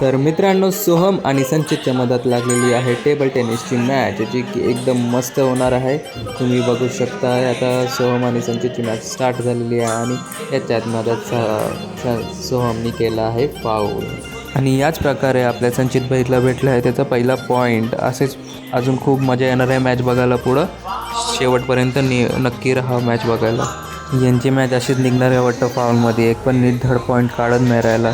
तर मित्रांनो, सोहम आणि संचितच्या मधात लागलेली आहे टेबल टेनिसची मॅच, जी की एकदम मस्त होणार आहे. तुम्ही बघू शकता आता सोहम आणि संचितची मॅच स्टार्ट झालेली आहे आणि याच्यात मधात सोहमनी केला आहे फाऊल. आणि याच प्रकारे आपल्या संचित भाईला भेटलं आहे त्याचा पहिला पॉईंट. असेच अजून खूप मजा येणार आहे मॅच बघायला. पुढं शेवटपर्यंत नक्की राहा मॅच बघायला. यांची मॅच अशीच निघणार आहे वाटतं फाऊलमध्ये. एक पण नीट धड पॉईंट काढत नाही राहिला.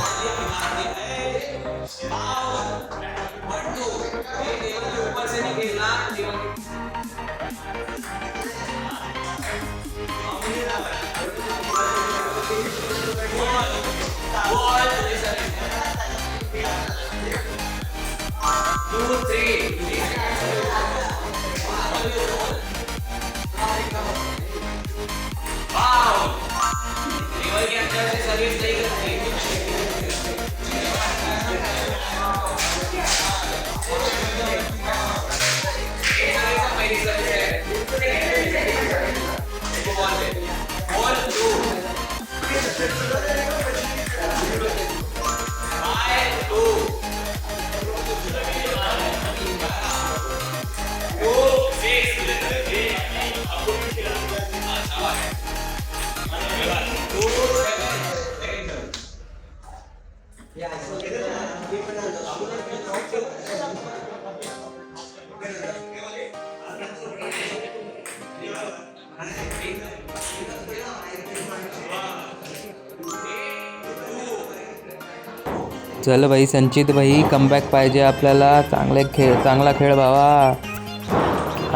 चल भाई संचित भाई, कमबॅक पाहिजे आपल्याला. चांगला खेळ भावा.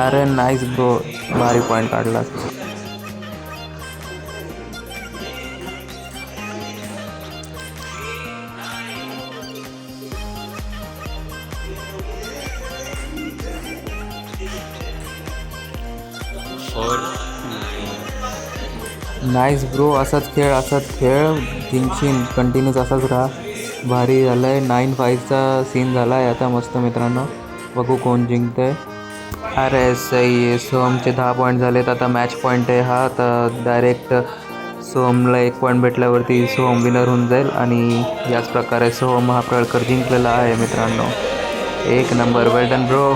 अरे नाईस ब्रो, भारी पॉईंट काढला. नाईस ब्रो, असाच खेळ जिंकशील. कंटिन्यूस असाच राहा. भारी झालं आहे. 9-5चा सीन झाला आहे आता मस्त. मित्रांनो बघू कोण जिंकतं आहे. अरे सही आहे. सोहमचे 10 पॉईंट झालेत. आता मॅच पॉईंट आहे हा. तर डायरेक्ट सोहमला 1 पॉईंट भेटल्यावरती सोहम विनर होऊन जाईल. आणि याच प्रकारे सोहम हा प्रकार जिंकलेला आहे मित्रांनो. 1 नंबर. वेल डन ब्रो.